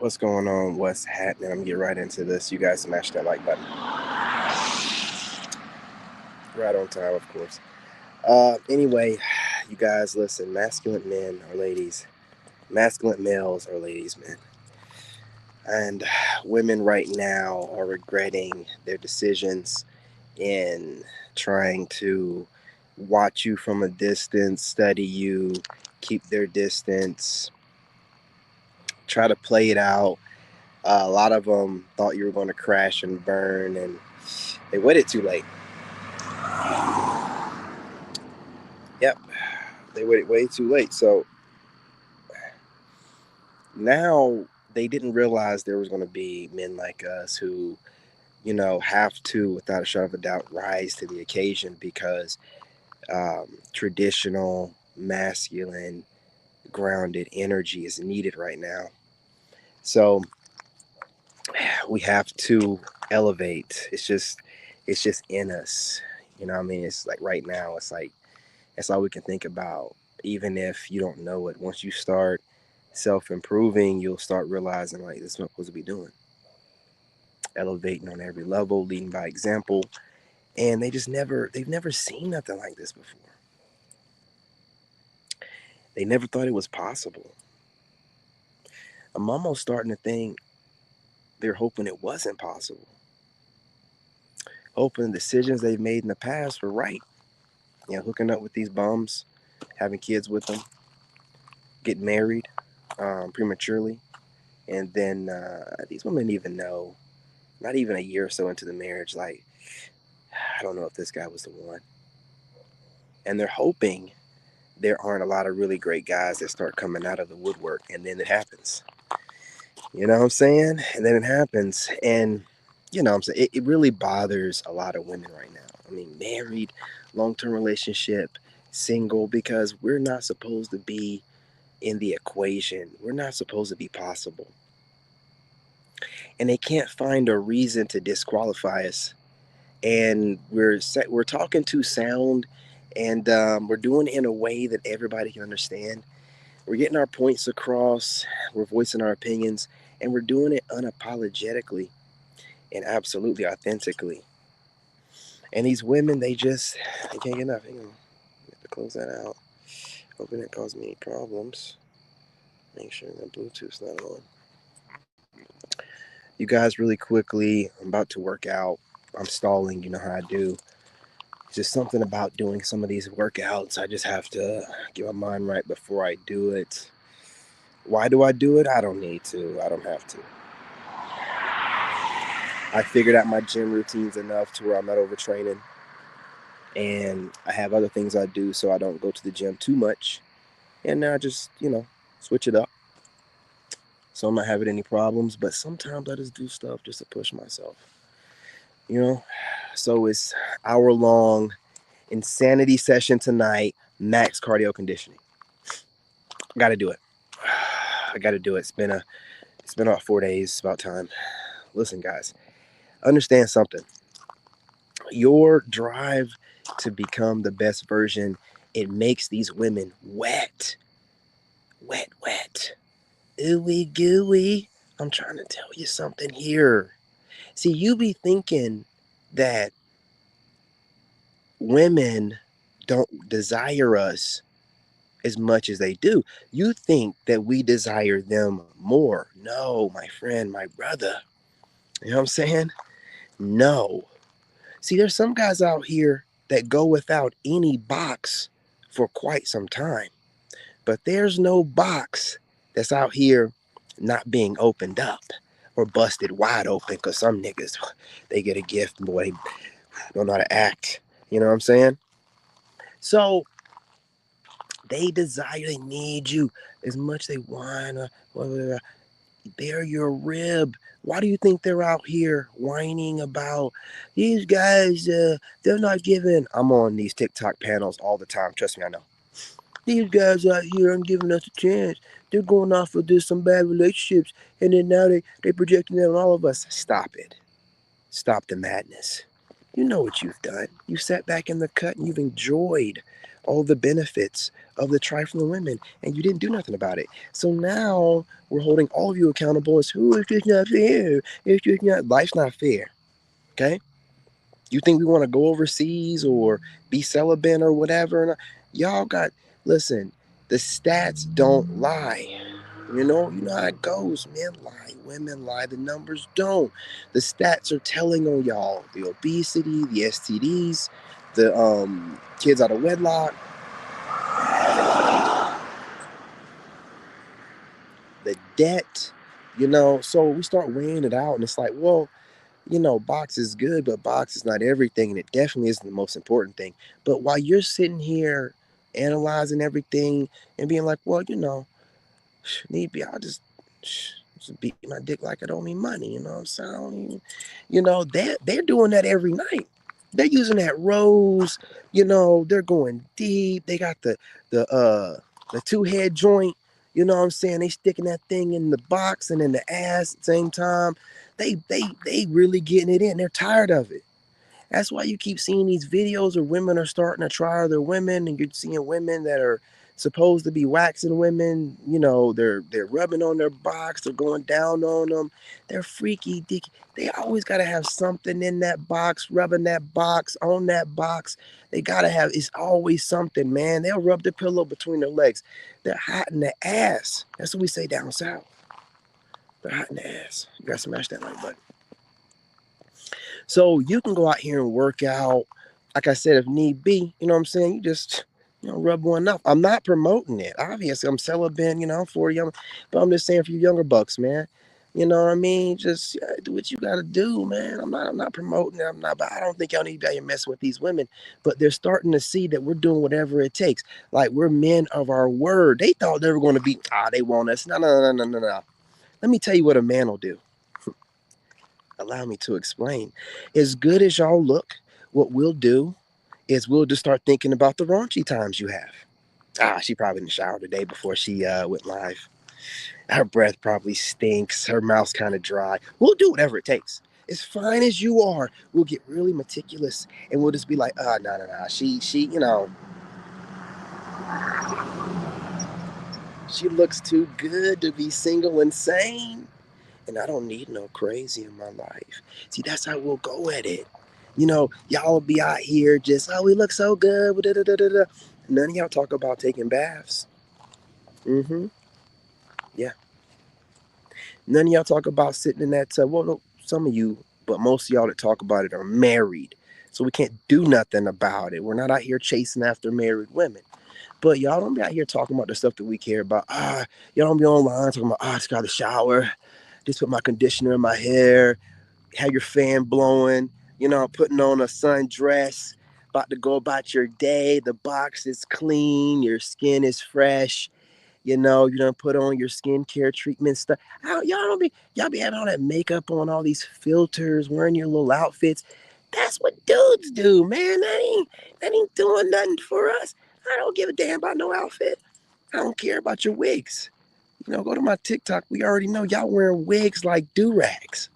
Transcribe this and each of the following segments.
What's going on? What's happening? I'm gonna get right into this. You guys smash that like button. Right on time, of course. Anyway, you guys listen, masculine men are ladies. Masculine males are ladies, men. And women right now are regretting their decisions in trying to watch you from a distance, study you, keep their distance, try to play it out. A lot of them thought you were going to crash and burn, and they waited too late. Yep, they waited way too late. So now they didn't realize there was going to be men like us who, have to, without a shadow of a doubt, rise to the occasion because traditional, masculine, grounded energy is needed right now. So we have to elevate. It's just in us. You know what I mean? It's like right now, it's like that's all we can think about. Even if you don't know it, once you start self improving, you'll start realizing like this is what I'm supposed to be doing. Elevating on every level, leading by example. And they've never seen nothing like this before. They never thought it was possible. I'm almost starting to think they're hoping it wasn't possible. Hoping the decisions they've made in the past were right. Hooking up with these bums, having kids with them, getting married prematurely. And then these women even know, not even a year or so into the marriage, like, I don't know if this guy was the one. And they're hoping there aren't a lot of really great guys that start coming out of the woodwork. And then it happens. You know what I'm saying? And then it happens. And, I'm saying? It really bothers a lot of women right now. I mean, married, long term relationship, single, because we're not supposed to be in the equation. We're not supposed to be possible. And they can't find a reason to disqualify us. And we're talking to sound, and we're doing it in a way that everybody can understand. We're getting our points across, we're voicing our opinions, and we're doing it unapologetically and absolutely authentically. And these women, they can't get enough. Hang on, I have to close that out. Hoping it caused me any problems. Make sure the Bluetooth's not on. You guys, really quickly, I'm about to work out. I'm stalling, you know how I do. It's just something about doing some of these workouts. I just have to get my mind right before I do it. Why do I do it? I don't need to. I don't have to. I figured out my gym routines enough to where I'm not overtraining. And I have other things I do so I don't go to the gym too much. And now I just, switch it up. So I'm not having any problems. But sometimes I just do stuff just to push myself. You know? So it's hour-long insanity session tonight, max cardio conditioning. Got to do it. I got to do it. It's been about 4 days. It's about time. Listen, guys, understand something. Your drive to become the best version, it makes these women wet. Wet, wet. Ooey gooey. I'm trying to tell you something here. See, you be thinking that women don't desire us as much as they do. You think that we desire them more. No, my friend, my brother. You know what I'm saying? No. See, there's some guys out here that go without any box for quite some time. But there's no box that's out here not being opened up or busted wide open because some niggas, they get a gift, boy, they don't know how to act. You know what I'm saying? So they need you as much they want. They're your rib. Why do you think they're out here whining about these guys? They're not giving. I'm on these TikTok panels all the time. Trust me, I know. These guys out here aren't giving us a chance. They're going off of this some bad relationships, and then now they projecting that on all of us. Stop it. Stop the madness. You know what you've done. You sat back in the cut and you've enjoyed all the benefits of the trifling women, and you didn't do nothing about it. So now we're holding all of you accountable as who it's just not fair. It's just not life's not fair. Okay? You think we want to go overseas or be celibate or whatever? Y'all got listen, the stats don't lie. You know how it goes. Men lie, women lie, the numbers don't. The stats are telling on y'all. The obesity, the STDs, the kids out of wedlock, the debt, so we start weighing it out and it's like, well, box is good, but box is not everything, and it definitely isn't the most important thing. But while you're sitting here analyzing everything and being like, well, need be, I'll just beat my dick like I don't mean money. You know what I'm saying? I don't even, they're doing that every night. They're using that rose. They're going deep. They got the two head joint. You know what I'm saying? They sticking that thing in the box and in the ass at the same time. They really getting it in. They're tired of it. That's why you keep seeing these videos where women are starting to try other women, and you're seeing women that are supposed to be waxing women. They're rubbing on their box, they're going down on them, they're freaky dicky. They always got to have something in that box, rubbing that box, on that box. They gotta have. It's always something, man. They'll rub the pillow between their legs. They're hot in the ass. That's what we say down south. They're hot in the ass. You gotta smash that like button. So you can go out here and work out, like I said, if need be. You know what I'm saying? You just rub one up. I'm not promoting it. Obviously, I'm celibate. I'm 40 young, but I'm just saying for you younger bucks, man. You know what I mean? Just do what you got to do, man. I'm not promoting it. I'm not. But I don't think y'all need to be out here messing with these women. But they're starting to see that we're doing whatever it takes. Like we're men of our word. They thought they were going to be. They want us. No, no, no, no, no, no. Let me tell you what a man will do. Allow me to explain. As good as y'all look, what we'll do is we'll just start thinking about the raunchy times you have. She probably in the shower today before she went live. Her breath probably stinks. Her mouth's kind of dry. We'll do whatever it takes. As fine as you are, we'll get really meticulous and we'll just be like, no, no, no. She looks too good to be single and sane. And I don't need no crazy in my life. See, that's how we'll go at it. Y'all will be out here just, we look so good. Da, da, da, da, da. None of y'all talk about taking baths. Mm-hmm. Yeah. None of y'all talk about sitting in that tub. Well, no, some of you, but most of y'all that talk about it are married. So we can't do nothing about it. We're not out here chasing after married women. But y'all don't be out here talking about the stuff that we care about. Y'all don't be online talking about, I just got to shower. Just put my conditioner in my hair. Have your fan blowing, putting on a sundress, about to go about your day. The box is clean, your skin is fresh. You don't put on your skincare treatment stuff. Y'all be having all that makeup on, all these filters, wearing your little outfits. That's what dudes do, man. That ain't doing nothing for us. I don't give a damn about no outfit. I don't care about your wigs. Go to my TikTok. We already know y'all wearing wigs like do-rags.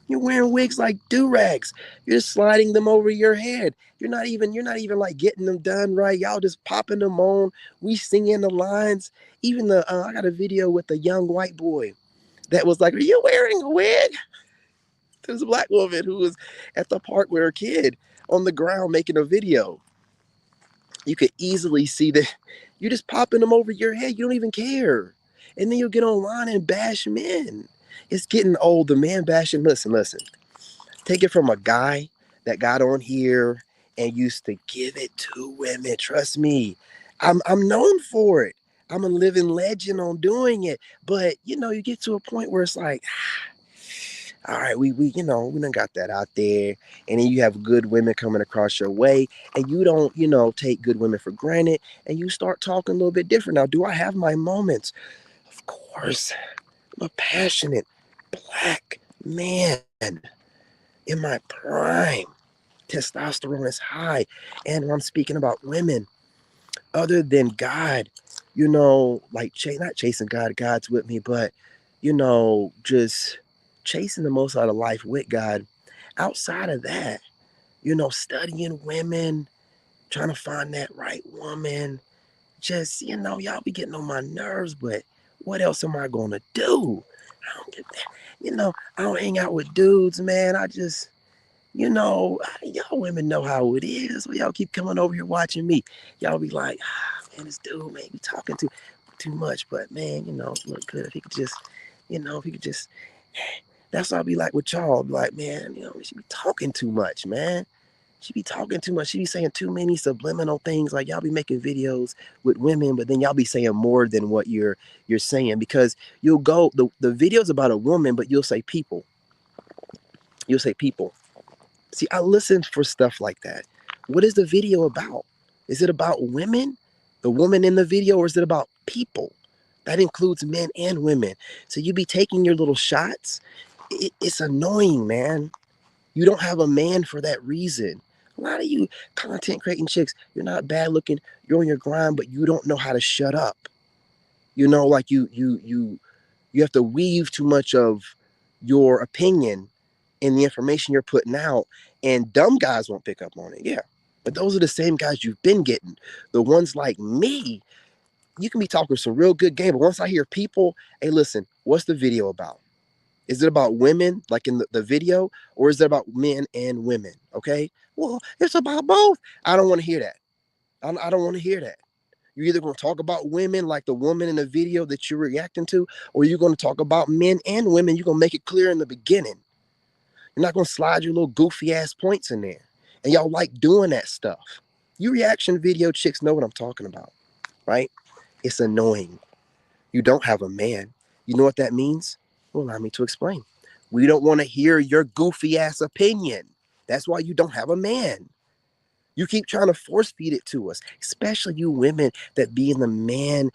You're wearing wigs like do-rags. You're just sliding them over your head. You're not even like getting them done right. Y'all just popping them on. We singing the lines. Even I got a video with a young white boy that was like, "Are you wearing a wig?" There's a black woman who was at the park with her kid on the ground making a video. You could easily see that you're just popping them over your head. You don't even care. And then you'll get online and bash men. It's getting old. The man bashing. Listen, listen. Take it from a guy that got on here and used to give it to women. Trust me, I'm known for it. I'm a living legend on doing it. But you get to a point where it's like, all right, we done got that out there, and then you have good women coming across your way, and you don't take good women for granted, and you start talking a little bit different. Now, do I have my moments? Of course, I'm a passionate black man in my prime. Testosterone is high. And when I'm speaking about women, other than God, like not chasing God, God's with me, but, just chasing the most out of life with God. Outside of that, studying women, trying to find that right woman. Just, y'all be getting on my nerves, but what else am I going to do? I don't get that. I don't hang out with dudes, man. I just, y'all women know how it is. So y'all keep coming over here watching me. Y'all be like, man, this dude, man, be talking too much. But man, look good. If he could just, if he could just, that's what I'll be like with y'all. I'll be like, man, she be talking too much, man. She be talking too much. She be saying too many subliminal things. Like y'all be making videos with women, but then y'all be saying more than what you're saying because you'll go the video's about a woman, but you'll say people. You'll say people. See, I listen for stuff like that. What is the video about? Is it about women, the woman in the video, or is it about people? That includes men and women. So you be taking your little shots. It's annoying, man. You don't have a man for that reason. A lot of you content creating chicks, you're not bad looking, you're on your grind, but you don't know how to shut up. Like you have to weave too much of your opinion in the information you're putting out, and dumb guys won't pick up on it. Yeah. But those are the same guys you've been getting. The ones like me, you can be talking some real good game, but once I hear people, hey, listen, what's the video about? Is it about women, like in the video, or is it about men and women? Okay. Well, it's about both. I don't want to hear that. I don't want to hear that. You're either going to talk about women like the woman in the video that you're reacting to, or you're going to talk about men and women. You're going to make it clear in the beginning. You're not going to slide your little goofy ass points in there. And y'all like doing that stuff. You reaction video chicks know what I'm talking about, right? It's annoying. You don't have a man. You know what that means? Well, allow me to explain. We don't want to hear your goofy ass opinion. That's why you don't have a man. You keep trying to force feed it to us, especially you women that be in the manosphere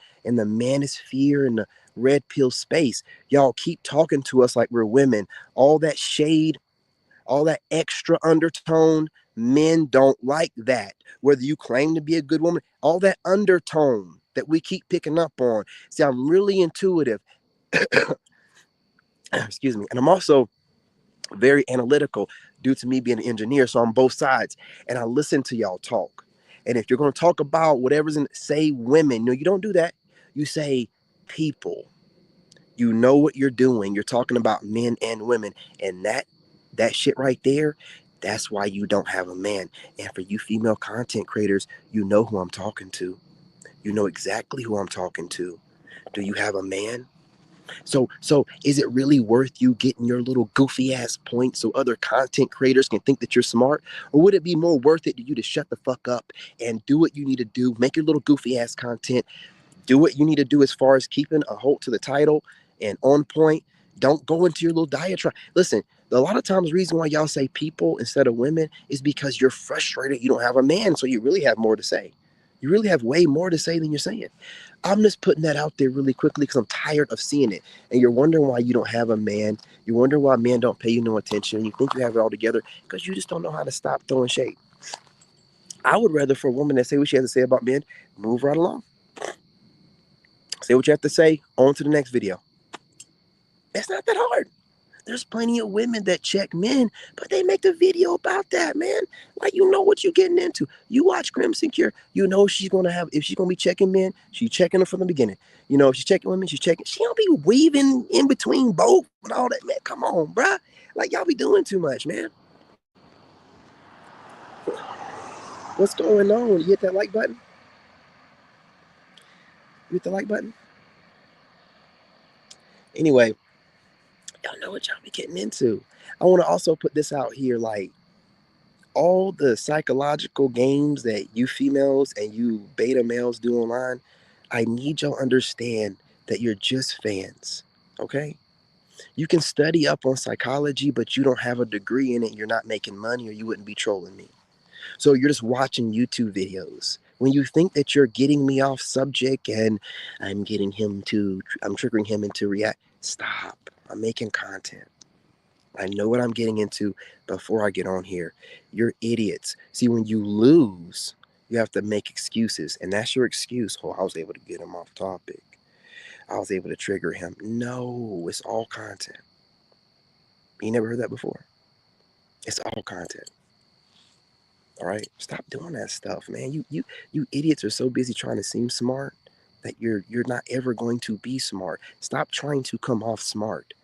and the red pill space. Y'all keep talking to us like we're women. All that shade, all that extra undertone, men don't like that. Whether you claim to be a good woman, all that undertone that we keep picking up on. See, I'm really intuitive. Excuse me. And I'm also very analytical due to me being an engineer. So I'm both sides. And I listen to y'all talk. And if you're going to talk about whatever's in, say women, no, you don't do that. You say people. You know what you're doing. You're talking about men and women. And that shit right there, that's why you don't have a man. And for you female content creators, you know who I'm talking to. You know exactly who I'm talking to. Do you have a man? So is it really worth you getting your little goofy ass points so other content creators can think that you're smart? Or would it be more worth it to you to shut the fuck up and do what you need to do, make your little goofy ass content, do what you need to do as far as keeping a hold to the title and on point. Don't go into your little diatribe. Listen, a lot of times the reason why y'all say people instead of women is because you're frustrated you don't have a man, so you really have more to say. You really have way more to say than you're saying. I'm just putting that out there really quickly because I'm tired of seeing it. And you're wondering why you don't have a man. You wonder why men don't pay you no attention. You think you have it all together because you just don't know how to stop throwing shade. I would rather for a woman that say what she has to say about men, move right along. Say what you have to say, on to the next video. It's not that hard. There's plenty of women that check men, but they make the video about that, man. Like, you know what you're getting into. You watch Crimson Cure, you know she's gonna have, if she's gonna be checking men, she's checking them from the beginning. If she's checking women, she's checking. She don't be weaving in between both and all that, man. Come on, bruh. Like, y'all be doing too much, man. What's going on? You hit that like button? You hit the like button? Anyway, y'all know what y'all be getting into. I want to also put this out here, like, all the psychological games that you females and you beta males do online, I need y'all to understand that you're just fans. Okay? You can study up on psychology, but you don't have a degree in it. You're not making money, or you wouldn't be trolling me. So you're just watching YouTube videos. When you think that you're getting me off subject and I'm triggering him into react, stop. I'm making content. I know what I'm getting into before I get on here. You're idiots. See, when you lose, you have to make excuses, and that's your excuse. Oh, I was able to get him off topic. I was able to trigger him. No, it's all content. You never heard that before? It's all content. All right, stop doing that stuff, man. You idiots are so busy trying to seem smart that you're not ever going to be smart. Stop trying to come off smart.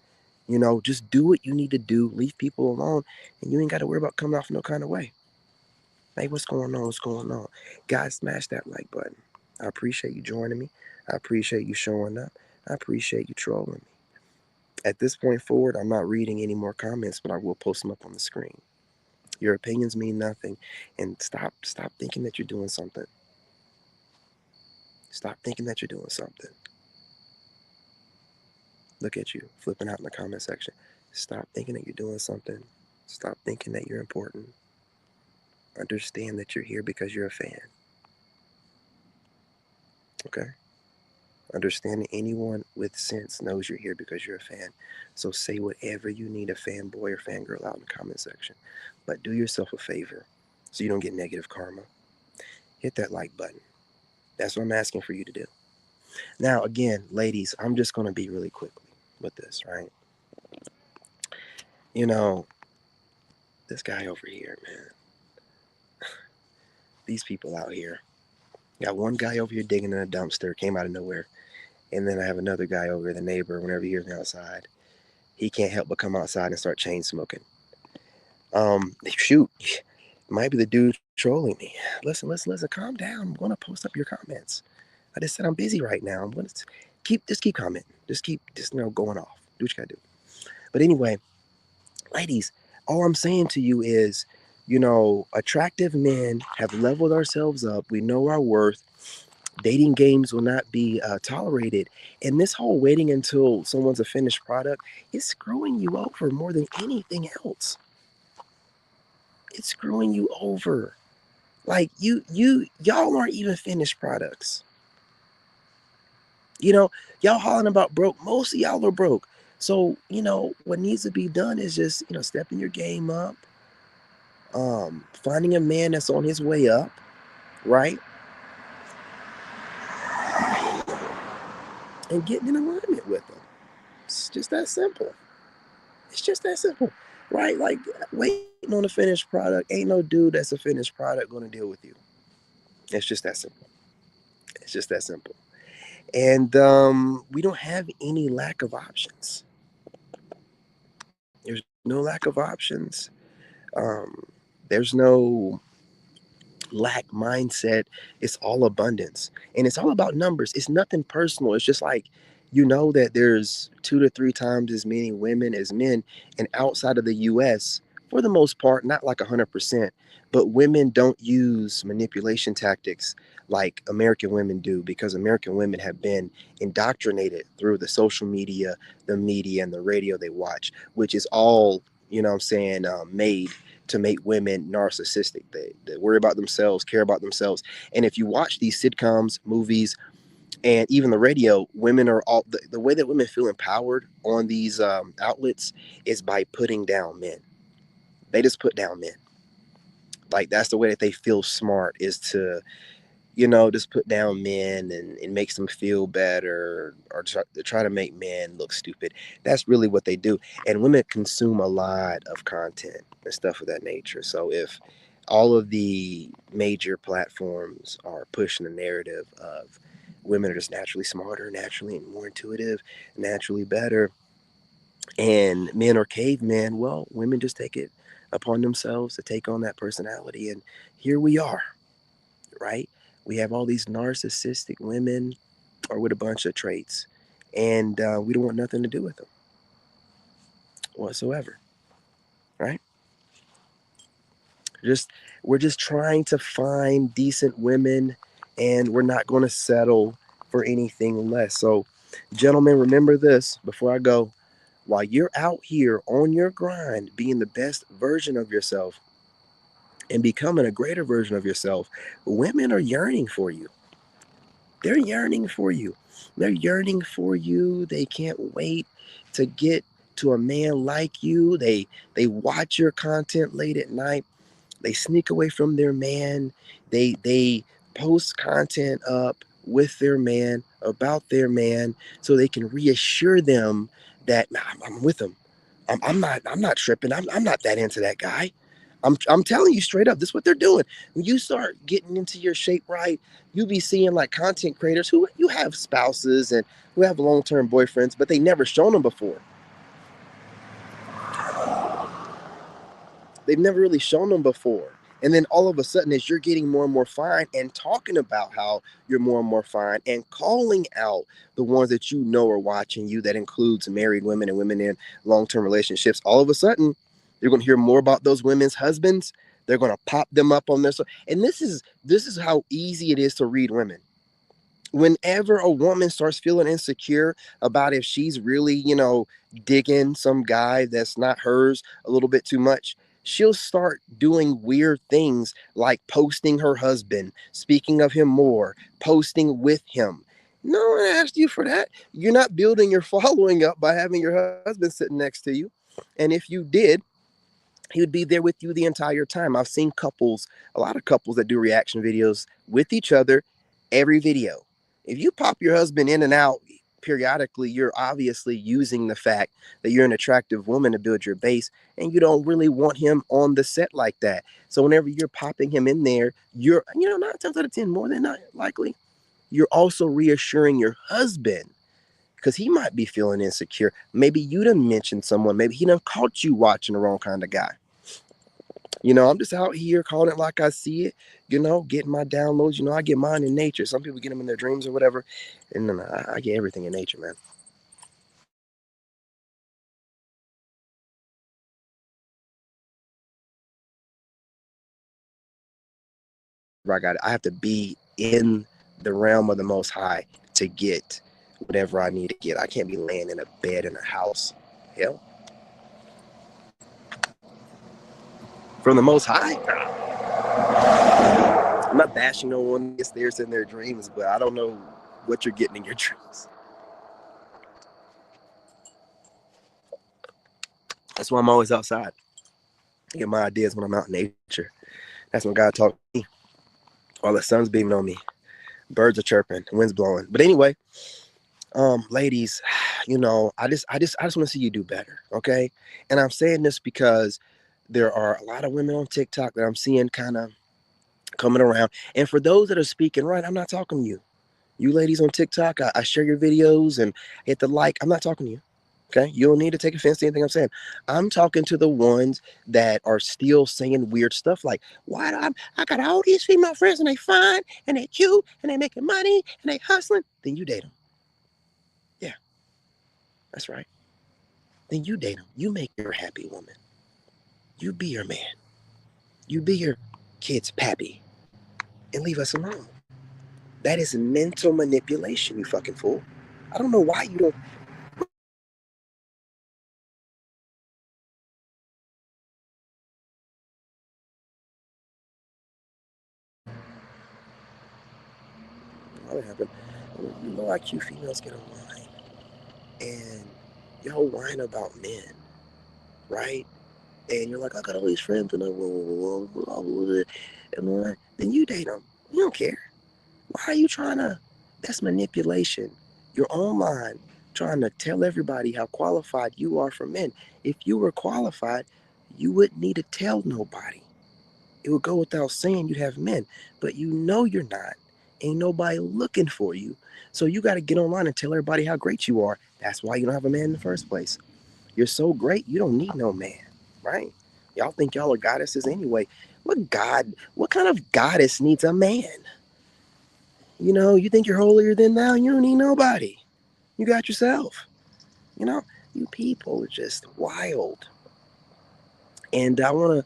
Just do what you need to do. Leave people alone, and you ain't got to worry about coming off no kind of way. Hey, what's going on? What's going on? Guys, smash that like button. I appreciate you joining me. I appreciate you showing up. I appreciate you trolling me. At this point forward, I'm not reading any more comments, but I will post them up on the screen. Your opinions mean nothing, and stop thinking that you're doing something. Stop thinking that you're doing something. Look at you flipping out in the comment section. Stop thinking that you're doing something. Stop thinking that you're important. Understand that you're here because you're a fan. Okay? Understand that anyone with sense knows you're here because you're a fan. So say whatever you need a fanboy or fangirl out in the comment section. But do yourself a favor so you don't get negative karma. Hit that like button. That's what I'm asking for you to do. Now, again, ladies, I'm just going to be really quickly with this, right? This guy over here, man. These people out here. Got one guy over here digging in a dumpster, came out of nowhere. And then I have another guy over here, the neighbor, whenever he hears me outside, he can't help but come outside and start chain smoking. Shoot, might be the dude trolling me. Listen, calm down. I'm going to post up your comments. I just said I'm busy right now. I'm going to keep commenting. Just keep going off. Do what you got to do. But anyway, ladies, all I'm saying to you is, attractive men have leveled ourselves up. We know our worth. Dating games will not be tolerated. And this whole waiting until someone's a finished product is screwing you over more than anything else. It's screwing you over. Like y'all aren't even finished products. Y'all hollering about broke. Most of y'all are broke. So, what needs to be done is just, stepping your game up. Finding a man that's on his way up, right? And getting in alignment with them. It's just that simple. It's just that simple, right? Like, waiting on a finished product, ain't no dude that's a finished product going to deal with you. It's just that simple. It's just that simple. And we don't have any lack of options. There's no lack of options. There's no lack mindset. It's all abundance, and it's all about numbers. It's nothing personal. It's just like, that there's 2 to 3 times as many women as men, and outside of the US, for the most part, not like 100%, but women don't use manipulation tactics like American women do, because American women have been indoctrinated through the social media, the media, and the radio they watch, which is all, what I'm saying, made to make women narcissistic. They worry about themselves, care about themselves. And if you watch these sitcoms, movies, and even the radio, women are all the way that women feel empowered on these outlets is by putting down men. They just put down men. Like, that's the way that they feel smart, is to just put down men, and it makes them feel better, or try to make men look stupid. That's really what they do. And women consume a lot of content and stuff of that nature. So if all of the major platforms are pushing the narrative of women are just naturally smarter, naturally more intuitive, naturally better, and men are cavemen, well, women just take it upon themselves to take on that personality. And here we are, right? We have all these narcissistic women, or with a bunch of traits, and we don't want nothing to do with them whatsoever, right? We're just trying to find decent women, and we're not going to settle for anything less. So, gentlemen, remember this before I go. While you're out here on your grind, being the best version of yourself and becoming a greater version of yourself, women are yearning for you. They're yearning for you. They're yearning for you. They can't wait to get to a man like you. They watch your content late at night. They sneak away from their man. They post content up with their man, about their man, so they can reassure them that, nah, I'm with him. I'm not tripping. I'm not that into that guy. I'm telling you straight up, this is what they're doing. When you start getting into your shape right, you be seeing like content creators who you have spouses and who have long-term boyfriends, but they never shown them before. They've never really shown them before. And then all of a sudden, as you're getting more and more fine and talking about how you're more and more fine and calling out the ones that you know are watching you, that includes married women and women in long term relationships, all of a sudden, you're going to hear more about those women's husbands. They're going to pop them up on their. And this is how easy it is to read women. Whenever a woman starts feeling insecure about if she's really, digging some guy that's not hers a little bit too much, she'll start doing weird things like posting her husband, speaking of him more, posting with him. No one asked you for that. You're not building your following up by having your husband sitting next to you. And if you did, he would be there with you the entire time. I've seen couples, a lot of couples that do reaction videos with each other every video. If you pop your husband in and out periodically, you're obviously using the fact that you're an attractive woman to build your base, and you don't really want him on the set like that. So whenever you're popping him in there, you're, 9 times out of 10, more than not likely, you're also reassuring your husband because he might be feeling insecure. Maybe you done mentioned someone. Maybe he done caught you watching the wrong kind of guy. I'm just out here calling it like I see it, getting my downloads. I get mine in nature. Some people get them in their dreams or whatever. And then I get everything in nature, man. I have to be in the realm of the Most High to get whatever I need to get. I can't be laying in a bed in a house. Hell, from the Most High. I'm not bashing no one gets theirs in their dreams, but I don't know what you're getting in your dreams. That's why I'm always outside. I get my ideas when I'm out in nature. That's when God talks to me. All the sun's beaming on me. Birds are chirping. The wind's blowing. But anyway, ladies, I just want to see you do better. Okay. And I'm saying this because there are a lot of women on TikTok that I'm seeing kind of coming around. And for those that are speaking right, I'm not talking to you. You ladies on TikTok, I share your videos and hit the like. I'm not talking to you. Okay. You don't need to take offense to anything I'm saying. I'm talking to the ones that are still saying weird stuff like, why do I got all these female friends and they fine and they cute and they making money and they hustling. Then you date them. Yeah, that's right. Then you date them. You make your happy woman. You be your man. You be your kid's pappy and leave us alone. That is mental manipulation, you fucking fool. I don't know why you don't. What happened? Low IQ females get online and y'all whine about men, right? And you're like, I got all these friends and then you date them. You don't care. Why are you trying to? That's manipulation. You're online trying to tell everybody how qualified you are for men. If you were qualified, you wouldn't need to tell nobody. It would go without saying you'd have men, but you know you're not. Ain't nobody looking for you. So you got to get online and tell everybody how great you are. That's why you don't have a man in the first place. You're so great, you don't need no man, right? Y'all think y'all are goddesses anyway. What kind of goddess needs a man? You think you're holier than thou, and you don't need nobody. You got yourself. You know, you people are just wild. And I want to,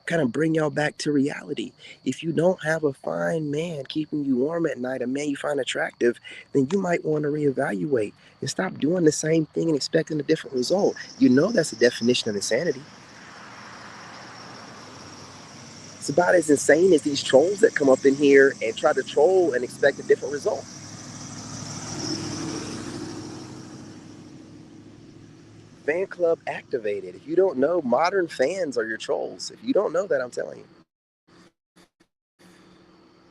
kind of bring y'all back to reality. If you don't have a fine man keeping you warm at night, a man you find attractive, then you might want to reevaluate and stop doing the same thing and expecting a different result. That's the definition of insanity. It's about as insane as these trolls that come up in here and try to troll and expect a different result. Fan club activated. If you don't know, modern fans are your trolls. If you don't know that, I'm telling you.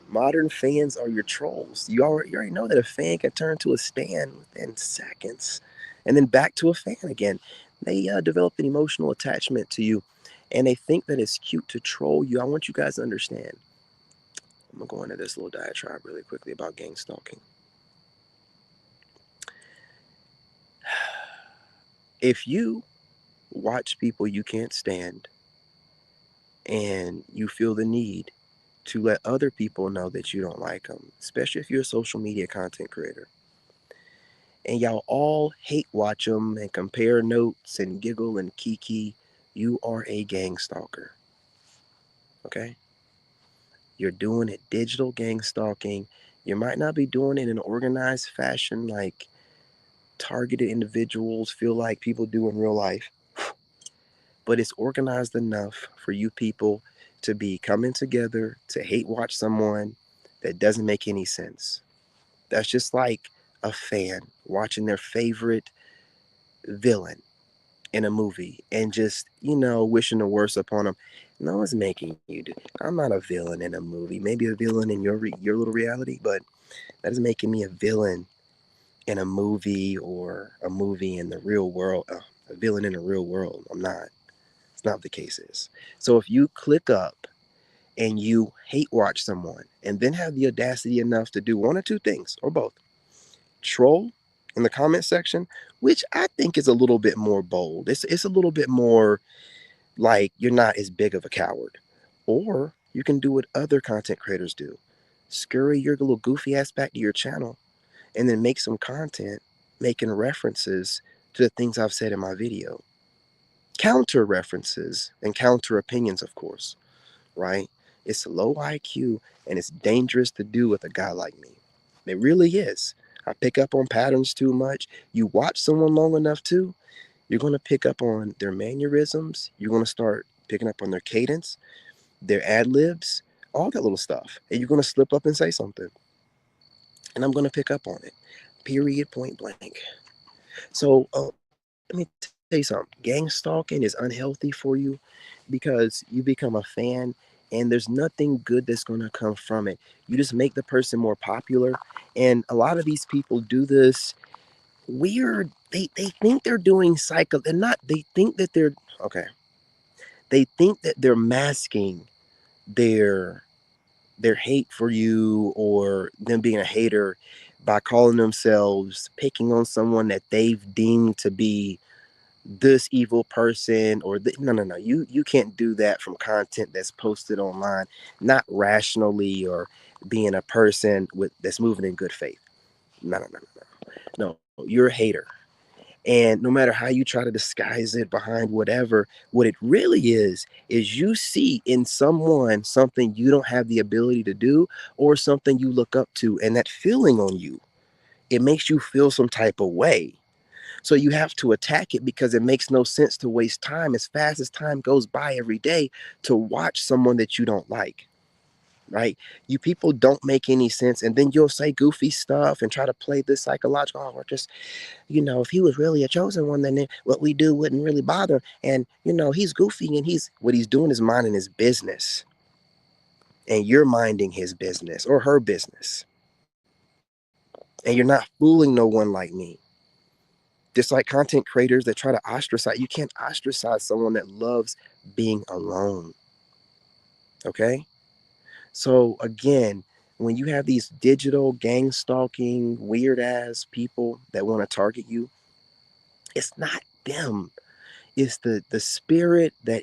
Modern fans are your trolls. You already know that a fan can turn to a stan within seconds and then back to a fan again. They develop an emotional attachment to you. and they think that it's cute to troll you. I want you guys to understand. I'm gonna go into this little diatribe really quickly about gang stalking. If you watch people you can't stand and you feel the need to let other people know that you don't like them, especially if you're a social media content creator, and y'all all hate watch them and compare notes and giggle and kiki, you are a gang stalker. Okay? You're doing it digital gang stalking. You might not be doing it in an organized fashion like targeted individuals feel like people do in real life, but it's organized enough for you people to be coming together to hate watch someone that doesn't make any sense. That's just like a fan watching their favorite villain in a movie and just, wishing the worst upon them. No one's making you do. I'm not a villain in a movie. Maybe a villain in your little reality, but that is making me a villain in a movie or a movie in the real world. A villain in the real world. I'm not. It's not what the case is. So if you click up and you hate watch someone and then have the audacity enough to do one or two things or both, troll in the comment section, which I think is a little bit more bold. It's a little bit more like you're not as big of a coward. Or you can do what other content creators do. Scurry your little goofy ass back to your channel and then make some content making references to the things I've said in my video. Counter references and counter opinions, of course, right? It's low IQ and it's dangerous to do with a guy like me. It really is. I pick up on patterns too much. You watch someone long enough too, you're going to pick up on their mannerisms. You're going to start picking up on their cadence, their ad libs, all that little stuff. And you're going to slip up and say something. And I'm going to pick up on it. Period, point blank. So let me tell you something. Gang stalking is unhealthy for you because you become a fan and there's nothing good that's going to come from it. You just make the person more popular. And a lot of these people do this weird. They think they're doing psycho. They're not. They think that they're okay. They think that they're masking their their hate for you or them being a hater by calling themselves picking on someone that they've deemed to be this evil person or no, you can't do that from content that's posted online, not rationally or being a person with that's moving in good faith. No, you're a hater. And no matter how you try to disguise it behind whatever, what it really is you see in someone something you don't have the ability to do or something you look up to, and that feeling on you, it makes you feel some type of way. So you have to attack it because it makes no sense to waste time as fast as time goes by every day to watch someone that you don't like. Right? You people don't make any sense, and then you'll say goofy stuff and try to play this psychological. Oh, we're just, if he was really a chosen one, then what we do wouldn't really bother. And he's goofy, and he's what he's doing is minding his business, and you're minding his business or her business, and you're not fooling no one like me. Just like content creators that try to ostracize, you can't ostracize someone that loves being alone. Okay? So again, when you have these digital gang stalking, weird ass people that want to target you, it's not them. It's the spirit that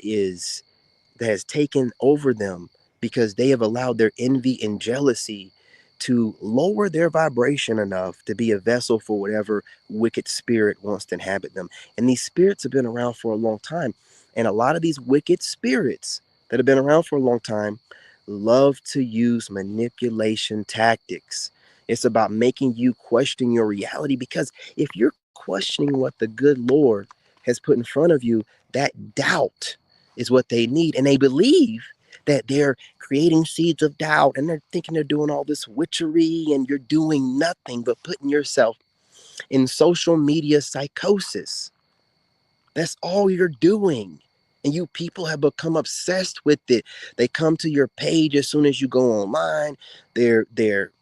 has taken over them because they have allowed their envy and jealousy to lower their vibration enough to be a vessel for whatever wicked spirit wants to inhabit them. And these spirits have been around for a long time. And a lot of these wicked spirits that have been around for a long time love to use manipulation tactics. It's about making you question your reality because if you're questioning what the good Lord has put in front of you, that doubt is what they need. And they believe that they're creating seeds of doubt and they're thinking they're doing all this witchery and you're doing nothing but putting yourself in social media psychosis. That's all you're doing. And you people have become obsessed with it. They come to your page as soon as you go online. They're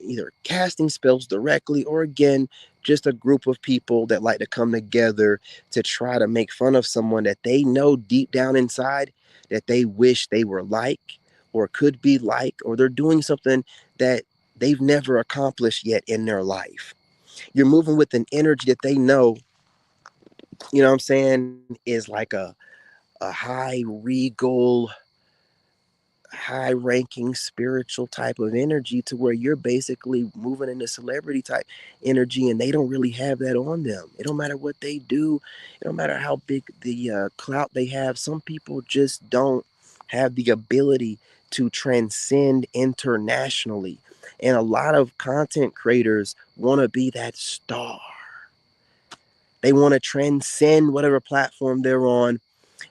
either casting spells directly or again, just a group of people that like to come together to try to make fun of someone that they know deep down inside that they wish they were like or could be like, or they're doing something that they've never accomplished yet in their life. You're moving with an energy that they know, you know what I'm saying, is like a high regal, high ranking spiritual type of energy, to where you're basically moving in a celebrity type energy, and they don't really have that on them. It don't matter what they do, it don't matter how big the clout they have. Some people just don't have the ability to transcend internationally, and a lot of content creators want to be that star. They want to transcend whatever platform they're on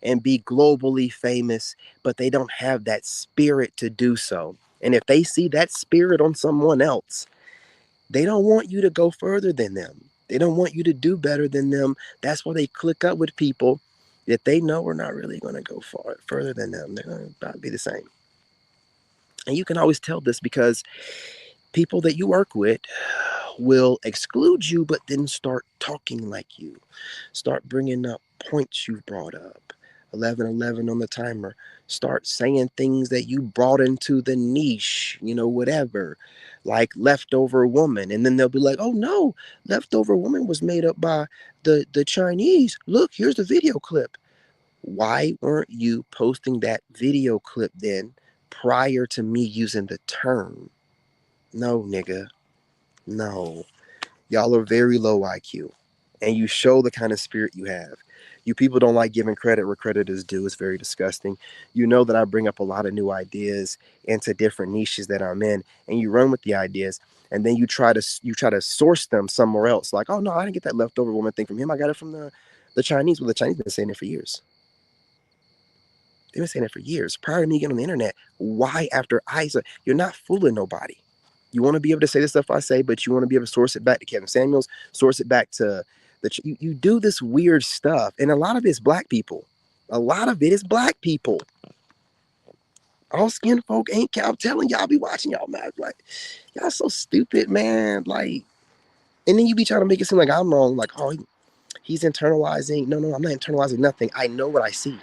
and be globally famous, but they don't have that spirit to do so. And if they see that spirit on someone else, they don't want you to go further than them. They don't want you to do better than them. That's why they click up with people that they know are not really going to go far further than them. They're going to about be the same. And you can always tell this because people that you work with will exclude you, but then start talking like you, start bringing up points you've brought up. 11:11 on the timer. Start saying things that you brought into the niche, whatever, like Leftover Woman. And then they'll be like, oh no, Leftover Woman was made up by the Chinese. Look, here's the video clip. Why weren't you posting that video clip then prior to me using the term? No, nigga. No. Y'all are very low IQ, and you show the kind of spirit you have. You people don't like giving credit where credit is due. It's very disgusting. You know that I bring up a lot of new ideas into different niches that I'm in, and you run with the ideas, and then you try to source them somewhere else. Like, oh no, I didn't get that Leftover Woman thing from him. I got it from the Chinese. Well, the Chinese been saying it for years. They've been saying it for years. Prior to me getting on the internet, why after I said, you're not fooling nobody. You want to be able to say the stuff I say, but you want to be able to source it back to Kevin Samuels, source it back to you do this weird stuff. And a lot of it's black people. A lot of it is black people. All skin folk ain't, I'm telling y'all, be watching y'all, man. Like, y'all so stupid, man. Like, and then you be trying to make it seem like I'm wrong. Like, oh, he's internalizing. No, no, I'm not internalizing nothing. I know what I see.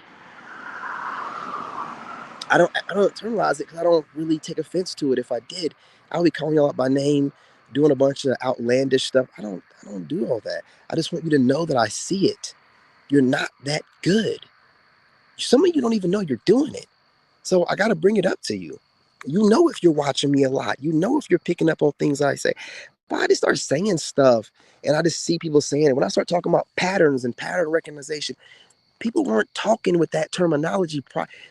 I don't internalize it because I don't really take offense to it. If I did, I would be calling y'all out by name, doing a bunch of outlandish stuff. I don't do all that. I just want you to know that I see it. You're not that good. Some of you don't even know you're doing it. So I gotta bring it up to you. You know if you're watching me a lot. You know if you're picking up on things I say. But I just start saying stuff and I just see people saying it. When I start talking about patterns and pattern recognition, people weren't talking with that terminology.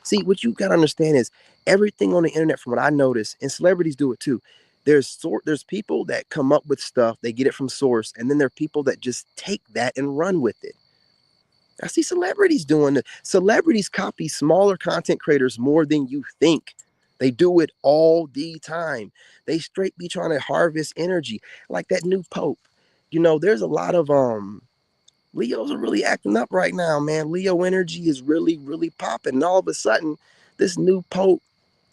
See, what you got to understand is everything on the internet, from what I notice, and celebrities do it too. There's people that come up with stuff, they get it from source, and then there are people that just take that and run with it. I see celebrities doing it. Celebrities copy smaller content creators more than you think. They do it all the time. They straight be trying to harvest energy, like that new pope. There's a lot of Leos are really acting up right now, man. Leo energy is really, really popping. And all of a sudden, this new pope,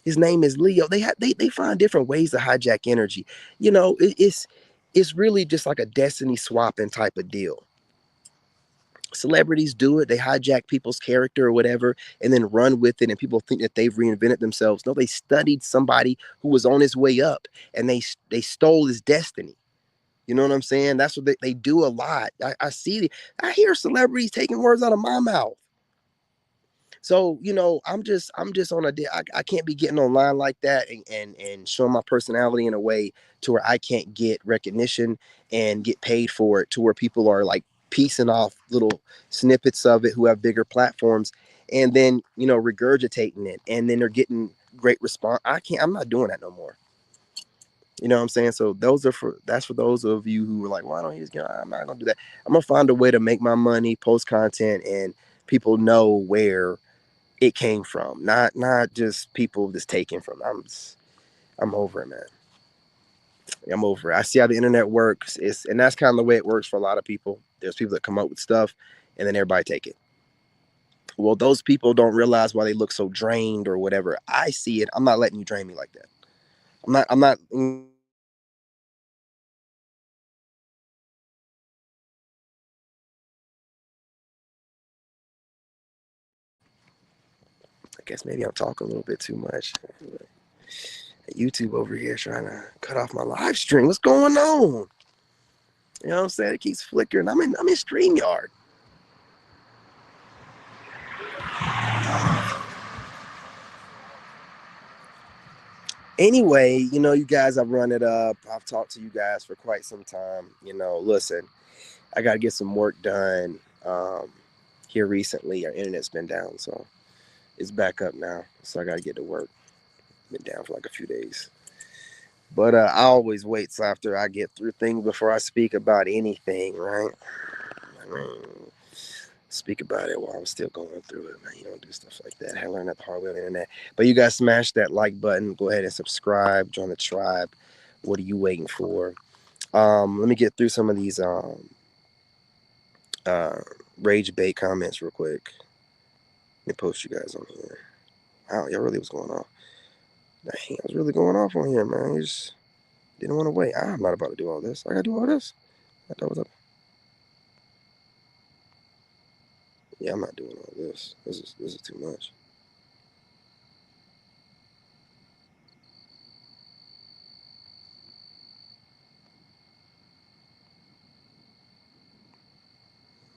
his name is Leo. They find different ways to hijack energy. It's really just like a destiny swapping type of deal. Celebrities do it. They hijack people's character or whatever, and then run with it. And people think that they've reinvented themselves. No, they studied somebody who was on his way up, and they stole his destiny. You know what I'm saying? That's what they do a lot. I hear celebrities taking words out of my mouth. So, I'm just on I can't be getting online like that and showing my personality in a way to where I can't get recognition and get paid for it, to where people are like piecing off little snippets of it who have bigger platforms, and then, regurgitating it, and then they're getting great response. I'm not doing that no more. You know what I'm saying? So that's for those of you who were like, "Why don't you just get?" I'm not gonna do that. I'm gonna find a way to make my money, post content, and people know where it came from. Not just people just taking from. I'm over it, man. I'm over it. I see how the internet works. And that's kind of the way it works for a lot of people. There's people that come up with stuff, and then everybody take it. Well, those people don't realize why they look so drained or whatever. I see it. I'm not letting you drain me like that. I'm not. guess maybe I'm talking a little bit too much. YouTube over here trying to cut off my live stream. What's going on? You know what I'm saying? It keeps flickering. I'm in StreamYard. Anyway, you guys, I've run it up. I've talked to you guys for quite some time. Listen, I got to get some work done. Here recently, our internet's been down, so it's back up now. So I got to get to work. Been down for like a few days. But I always wait till after I get through things before I speak about anything, right? I mean, speak about it while I'm still going through it, man. You don't do stuff like that. I learned that the hard way on the internet. But you guys smash that like button. Go ahead and subscribe. Join the tribe. What are you waiting for? Let me get through some of these uh, rage bait comments real quick. Let me post you guys on here. Wow, y'all really was going off. Dang, I was really going off on here, man. You just didn't want to wait. I'm not about to do all this. I gotta do all this. I thought was up. Yeah, I'm not doing all this. This is too much.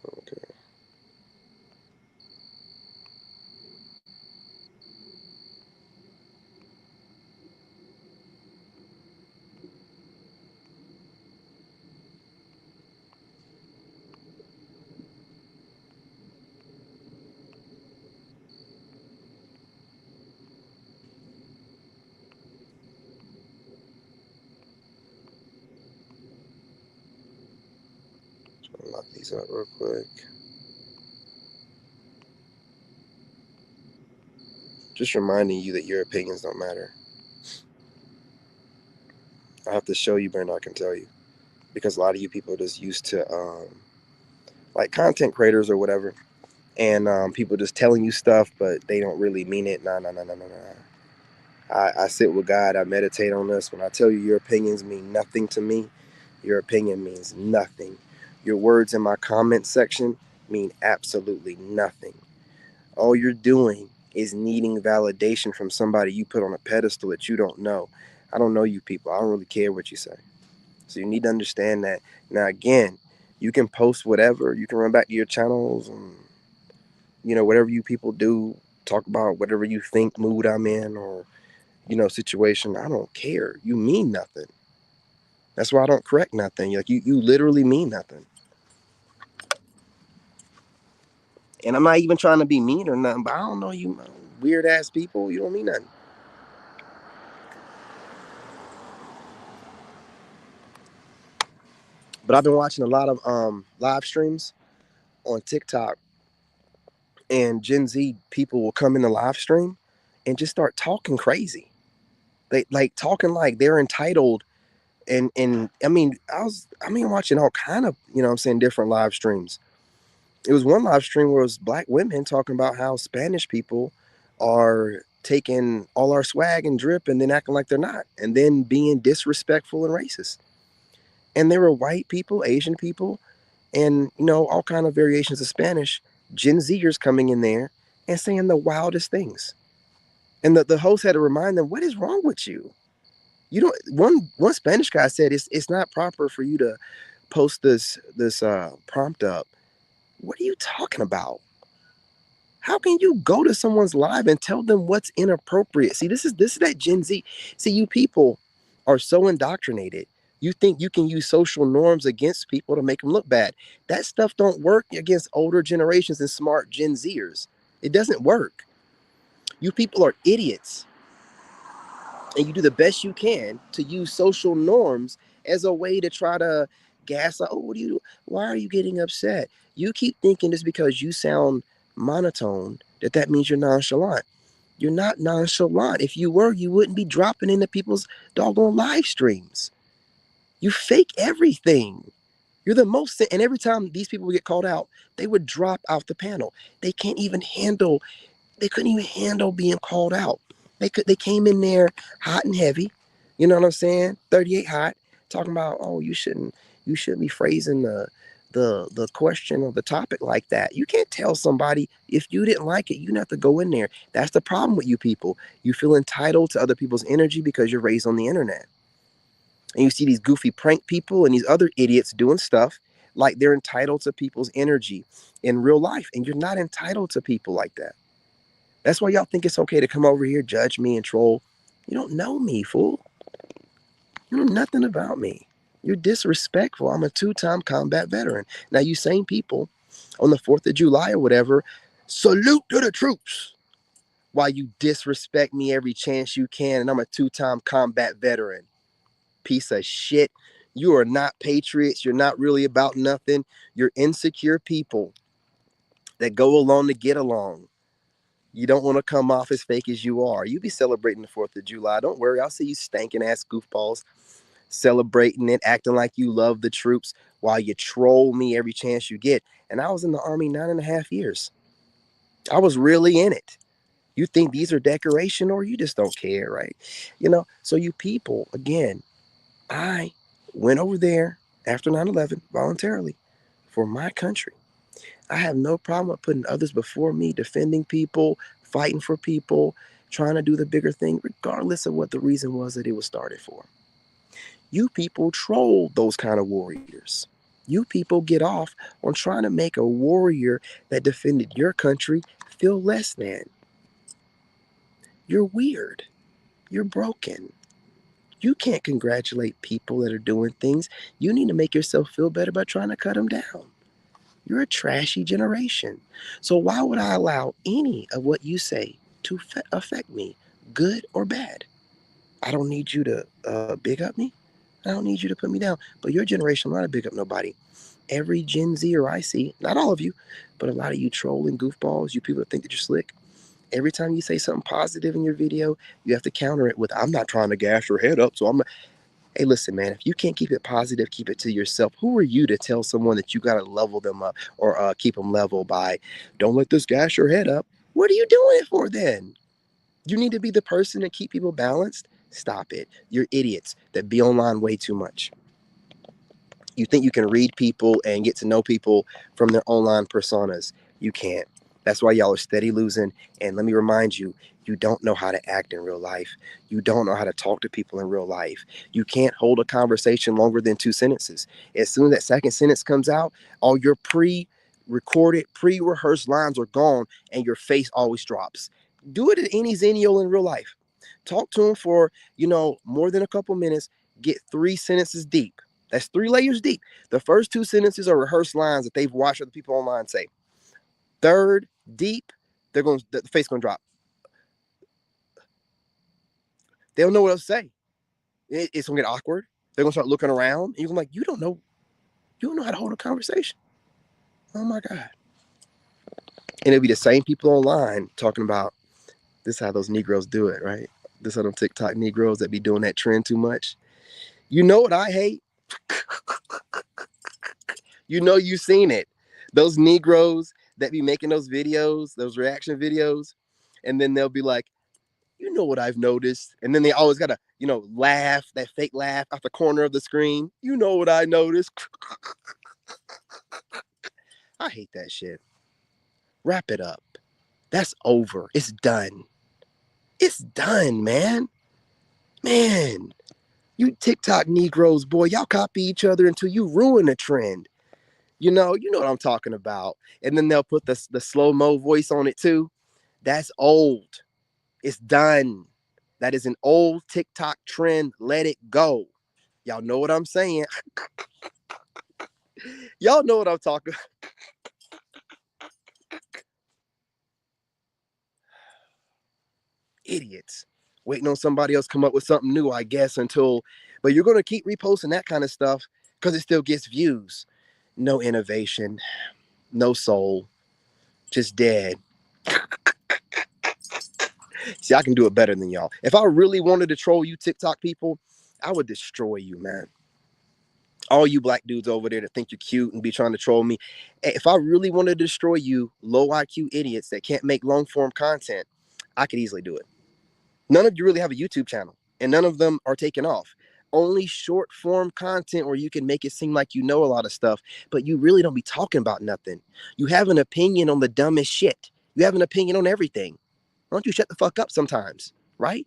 Okay. Lock these up real quick. Just reminding you that your opinions don't matter. I have to show you better than I can tell you. Because a lot of you people are just used to like content creators or whatever. And people just telling you stuff, but they don't really mean it. Nah, nah, nah, nah, nah, nah. I sit with God. I meditate on this. When I tell you your opinions mean nothing to me, your opinion means nothing. Your words in my comment section mean absolutely nothing. All you're doing is needing validation from somebody you put on a pedestal that you don't know. I don't know you people. I don't really care what you say. So you need to understand that. Now, again, you can post whatever. You can run back to your channels and, whatever you people do, talk about whatever you think mood I'm in or, situation. I don't care. You mean nothing. That's why I don't correct nothing. Like you literally mean nothing. And I'm not even trying to be mean or nothing, but I don't know you weird ass people. You don't mean nothing. But I've been watching a lot of live streams on TikTok, and Gen Z people will come in the live stream and just start talking crazy. They like talking like they're entitled. And I mean watching all kind of, I'm saying, different live streams. It was one live stream where it was black women talking about how Spanish people are taking all our swag and drip and then acting like they're not, and then being disrespectful and racist. And there were white people, Asian people, and all kind of variations of Spanish. Gen Zers coming in there and saying the wildest things. And the host had to remind them, what is wrong with you? You don't. One Spanish guy said it's not proper for you to post this prompt up. What are you talking about? How can you go to someone's live and tell them what's inappropriate? See, this is that Gen Z. See, you people are so indoctrinated. You think you can use social norms against people to make them look bad. That stuff don't work against older generations and smart Gen Zers. It doesn't work. You people are idiots, and you do the best you can to use social norms as a way to try to gas up. Oh, what do you do? Why are you getting upset? You keep thinking just because you sound monotone that means you're nonchalant. You're not nonchalant. If you were, you wouldn't be dropping into people's doggone live streams. You fake everything. You're the most, and every time these people would get called out, they would drop out the panel. They can't even handle they couldn't even handle being called out. They came in there hot and heavy, you know what I'm saying? 38 hot, talking about, oh, you shouldn't be phrasing the question or the topic like that. You can't tell somebody if you didn't like it, you don't have to go in there. That's the problem with you people. You feel entitled to other people's energy because you're raised on the internet. And you see these goofy prank people and these other idiots doing stuff like they're entitled to people's energy in real life. And you're not entitled to people like that. That's why y'all think it's okay to come over here, judge me, and troll. You don't know me, fool. You know nothing about me. You're disrespectful. I'm a two-time combat veteran. Now, you same people on the 4th of July or whatever, salute to the troops while you disrespect me every chance you can, and I'm a two-time combat veteran. Piece of shit. You are not patriots. You're not really about nothing. You're insecure people that go along to get along. You don't want to come off as fake as you are. You be celebrating the 4th of July. Don't worry. I'll see you stankin' ass goofballs celebrating it, acting like you love the troops while you troll me every chance you get. And I was in the Army 9.5 years. I was really in it. You think these are decoration or you just don't care, right? So you people, again, I went over there after 9/11 voluntarily for my country. I have no problem with putting others before me, defending people, fighting for people, trying to do the bigger thing, regardless of what the reason was that it was started for. You people troll those kind of warriors. You people get off on trying to make a warrior that defended your country feel less than. You're weird. You're broken. You can't congratulate people that are doing things. You need to make yourself feel better by trying to cut them down. You're a trashy generation. So why would I allow any of what you say to affect me, good or bad? I don't need you to big up me. I don't need you to put me down. But your generation will not big up nobody. Every Gen Zer I see, not all of you, but a lot of you trolling goofballs, you people that think that you're slick. Every time you say something positive in your video, you have to counter it with, I'm not trying to gas your head up, so I'm not. Hey, listen, man, if you can't keep it positive, keep it to yourself. Who are you to tell someone that you got to level them up or keep them level by, don't let this gas your head up? What are you doing it for then? You need to be the person to keep people balanced. Stop it. You're idiots that be online way too much. You think you can read people and get to know people from their online personas. You can't. That's why y'all are steady losing. And let me remind you, you don't know how to act in real life. You don't know how to talk to people in real life. You can't hold a conversation longer than 2 sentences. As soon as that second sentence comes out, all your pre-recorded, pre-rehearsed lines are gone and your face always drops. Do it at any Zenio in real life. Talk to them for, more than a couple minutes. Get 3 sentences deep. That's 3 layers deep. The first 2 sentences are rehearsed lines that they've watched other people online say. Third, deep, the face gonna drop. They don't know what else to say. It's gonna get awkward. They're gonna start looking around, and you're like, you don't know how to hold a conversation. Oh my God. And it'll be the same people online talking about this is how those Negroes do it, right? This is how them TikTok Negroes that be doing that trend too much. You know what I hate? You've seen it. Those Negroes that be making those videos, those reaction videos, and then they'll be like, you know what I've noticed? And then they always gotta, laugh, that fake laugh out the corner of the screen. You know what I noticed? I hate that shit. Wrap it up. That's over. It's done. It's done, man. Man, you TikTok Negroes, boy, y'all copy each other until you ruin the trend. You know what I'm talking about. And then they'll put the slow-mo voice on it too. That's old. It's done. That is an old TikTok trend. Let it go. Y'all know what I'm saying. Y'all know what I'm talking. Idiots. Waiting on somebody else come up with something new, I guess, but you're going to keep reposting that kind of stuff because it still gets views. No innovation, no soul, just dead. See, I can do it better than y'all. If I really wanted to troll you TikTok people, I would destroy you, man. All you black dudes over there that think you're cute and be trying to troll me. If I really wanted to destroy you, low IQ idiots that can't make long form content, I could easily do it. None of you really have a YouTube channel, and none of them are taking off. Only short form content where you can make it seem like you know a lot of stuff, but you really don't be talking about nothing. You have an opinion on the dumbest shit. You have an opinion on everything. Why don't you shut the fuck up sometimes, right?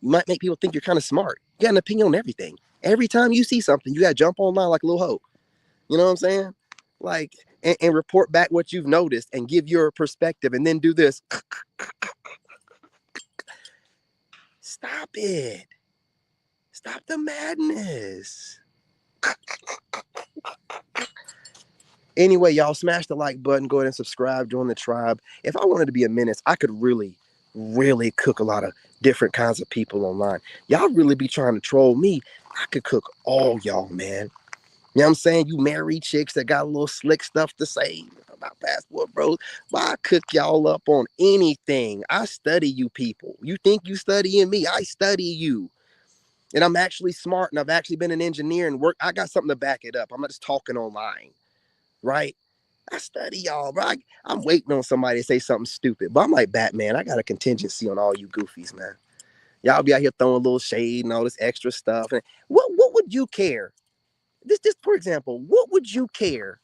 You might make people think you're kind of smart. You got an opinion on everything. Every time you see something, you got to jump online like a little hoe. You know what I'm saying? Like, and report back what you've noticed and give your perspective and then do this. Stop it. Stop the madness. Anyway, y'all smash the like button. Go ahead and subscribe. Join the tribe. If I wanted to be a menace, I could really, really cook a lot of different kinds of people online. Y'all really be trying to troll me. I could cook all y'all, man. You know what I'm saying? You married chicks that got a little slick stuff to say about passport, bros. Why I cook y'all up on anything? I study you people. You think you studying me? I study you. And I'm actually smart and I've actually been an engineer and work. I got something to back it up. I'm not just talking online, right? I study y'all, bro. I'm waiting on somebody to say something stupid. But I'm like Batman. I got a contingency on all you goofies, man. Y'all be out here throwing a little shade and all this extra stuff. And what would you care? This for example, what would you care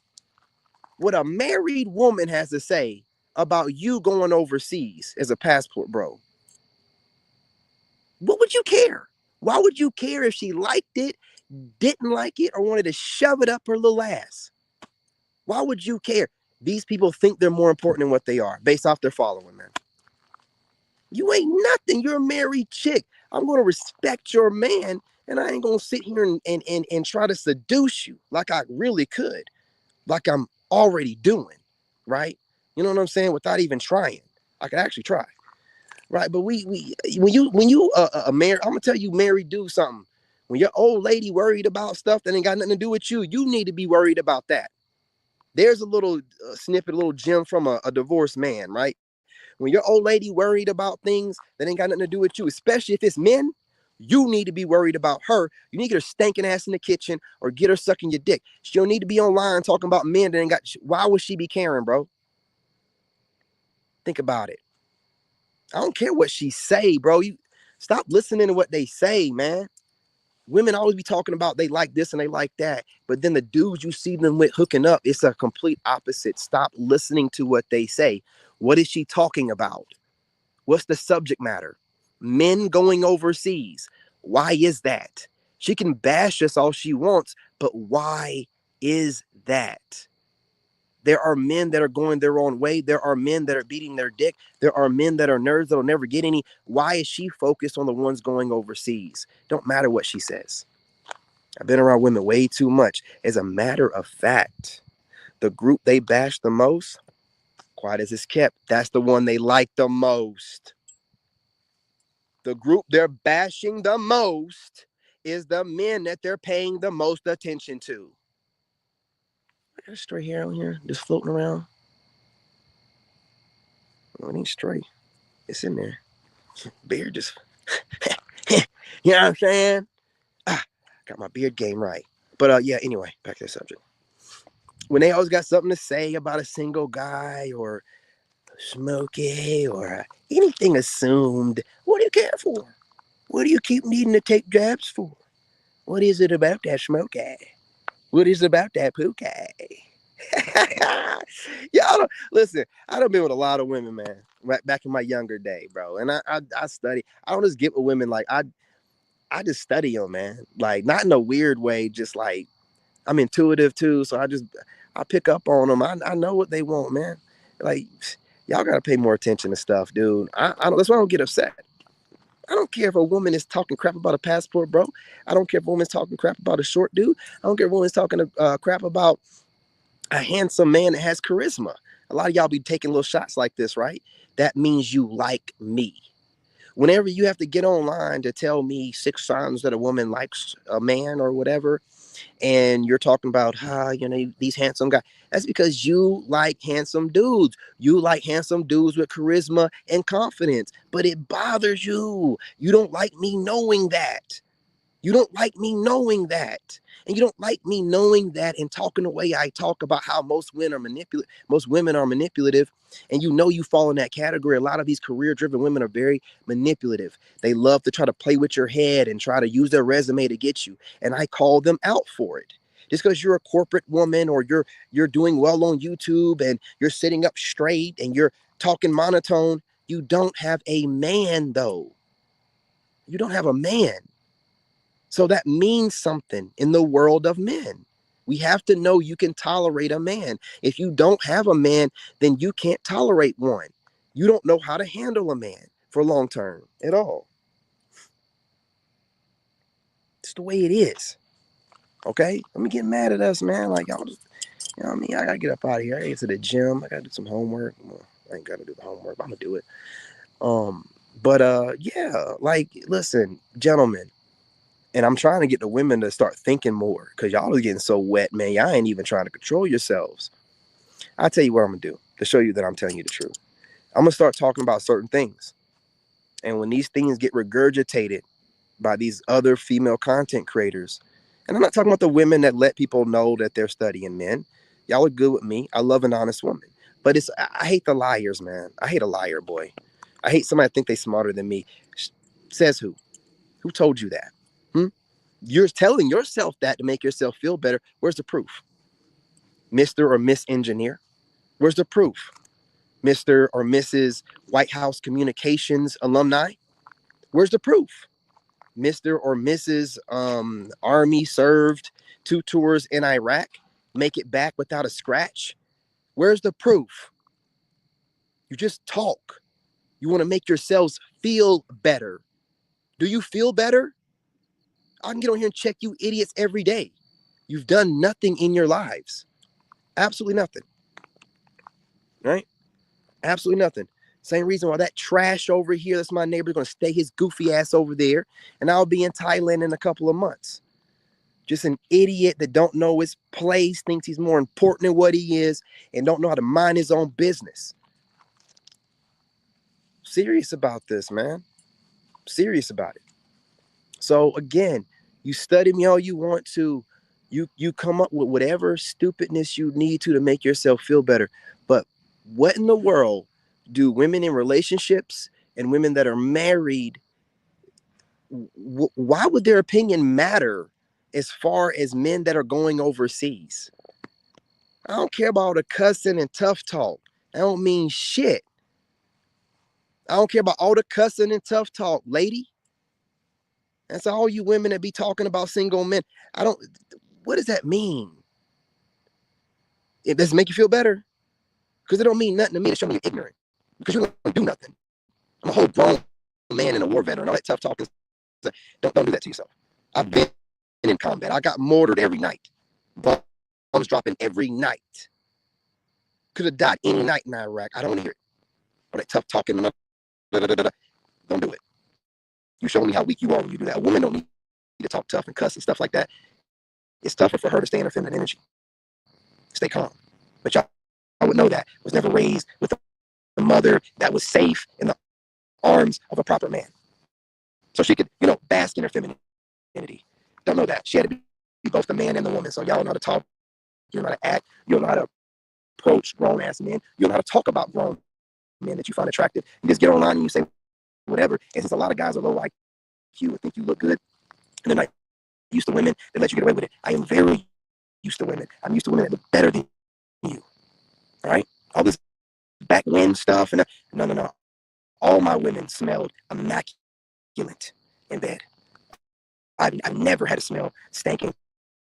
what a married woman has to say about you going overseas as a passport bro? What would you care? Why would you care if she liked it, didn't like it, or wanted to shove it up her little ass? Why would you care? These people think they're more important than what they are based off their following, man. You ain't nothing. You're a married chick. I'm going to respect your man, and I ain't going to sit here and try to seduce you like I really could, like I'm already doing, right? You know what I'm saying? Without even trying. I could actually try, right? But we when you married, I'm gonna tell you, married dude something. When your old lady worried about stuff that ain't got nothing to do with you, you need to be worried about that. There's a little snippet, a little gem from a divorced man, right? When your old lady worried about things that ain't got nothing to do with you, especially if it's men, you need to be worried about her. You need to get her stinking ass in the kitchen or get her sucking your dick. She don't need to be online talking about men that ain't got. Why would she be caring, bro? Think about it. I don't care what she say, bro. You stop listening to what they say, man. Women always be talking about they like this and they like that, but then the dudes you see them with hooking up, it's a complete opposite. Stop listening to what they say. What is she talking about? What's the subject matter? Men going overseas. Why is that? She can bash us all she wants, but why is that? There are men that are going their own way. There are men that are beating their dick. There are men that are nerds that'll never get any. Why is she focused on the ones going overseas? Don't matter what she says. I've been around women way too much. As a matter of fact, the group they bash the most, quiet as it's kept, that's the one they like the most. The group they're bashing the most is the men that they're paying the most attention to. I got a stray hair on here just floating around. Oh, it ain't straight. It's in there. Beard just, you know what I'm saying? Ah, got my beard game right. But yeah, anyway, back to the subject. When they always got something to say about a single guy or Smokey or anything assumed, what do you care for? What do you keep needing to take jabs for? What is it about that Smokey? What is it about that Pookie? Y'all don't listen. I done been with a lot of women, man. Right back in my younger day, bro. And I study. I don't just get with women like I just study them, man. Like not in a weird way. Just like I'm intuitive too, so I pick up on them. I know what they want, man. Like y'all gotta pay more attention to stuff, dude. That's why I don't get upset. I don't care if a woman is talking crap about a passport, bro. I don't care if a woman's talking crap about a short dude. I don't care if a woman's talking crap about a handsome man that has charisma. A lot of y'all be taking little shots like this, right? That means you like me. Whenever you have to get online to tell me 6 signs that a woman likes a man or whatever, and you're talking about how these handsome guys, that's because you like handsome dudes. You like handsome dudes with charisma and confidence, but it bothers you. You don't like me knowing that. You don't like me knowing that. And you don't like me knowing that and talking the way I talk about how most women are manipulative. And you know you fall in that category. A lot of these career-driven women are very manipulative. They love to try to play with your head and try to use their resume to get you. And I call them out for it. Just because you're a corporate woman or you're doing well on YouTube and you're sitting up straight and you're talking monotone, you don't have a man though. You don't have a man. So that means something in the world of men. We have to know you can tolerate a man. If you don't have a man, then you can't tolerate one. You don't know how to handle a man for long term at all. It's the way it is. Okay? Let me get mad at us, man. Like, y'all just, you know what I mean? I gotta get up out of here. I gotta get to the gym. I gotta do some homework. Well, I ain't gotta do the homework, but I'm gonna do it. Um, yeah, like, listen, gentlemen, and I'm trying to get the women to start thinking more because y'all are getting so wet, man. Y'all ain't even trying to control yourselves. I'll tell you what I'm gonna do to show you that I'm telling you the truth. I'm gonna start talking about certain things. And when these things get regurgitated by these other female content creators, and I'm not talking about the women that let people know that they're studying men. Y'all are good with me. I love an honest woman. But I hate the liars, man. I hate a liar, boy. I hate somebody that think they smarter than me. Says who? Who told you that? Hmm? You're telling yourself that to make yourself feel better. Where's the proof? Mr. or Miss Engineer? Where's the proof? Mr. or Mrs. White House Communications alumni? Where's the proof? Mr. or Mrs. Army served 2 tours in Iraq, make it back without a scratch? Where's the proof? You just talk. You want to make yourselves feel better. Do you feel better? I can get on here and check you idiots every day. You've done nothing in your lives. Absolutely nothing. Right? Absolutely nothing. Same reason why that trash over here, that's my neighbor, going to stay his goofy ass over there. And I'll be in Thailand in a couple of months. Just an idiot that don't know his place, thinks he's more important than what he is, and don't know how to mind his own business. Serious about this, man. Serious about it. So again, you study me all you want to. You come up with whatever stupidness you need to make yourself feel better. But what in the world do women in relationships and women that are married, why would their opinion matter as far as men that are going overseas? I don't care about all the cussing and tough talk. I don't mean shit. I don't care about all the cussing and tough talk, lady. That's all you women that be talking about single men. I don't, what does that mean? It does it make you feel better? Because it don't mean nothing to me to show me you're ignorant. Because you don't do nothing. I'm a whole grown man and a war veteran. All that tough talk is, don't do that to yourself. I've been in combat. I got mortared every night. Bombs dropping every night. Could have died any night in Iraq. I don't want to hear it. All that tough talking. Don't do it. You show me how weak you are when you do that. A woman don't need to talk tough and cuss and stuff like that. It's tougher for her to stay in her feminine energy. Stay calm. But y'all I would know that. Was never raised with a mother that was safe in the arms of a proper man. So she could, bask in her femininity. Don't know that. She had to be both the man and the woman. So y'all know how to talk. You know how to act. You know how to approach grown ass men. You know how to talk about grown men that you find attractive. You just get online and you say whatever. And since a lot of guys are low IQ and think you look good, and they're not used to women, they let you get away with it. I am very used to women. I'm used to women that look better than you. All right? All this backwind stuff. And no, no, no. All my women smelled immaculate in bed. I've never had to smell stinking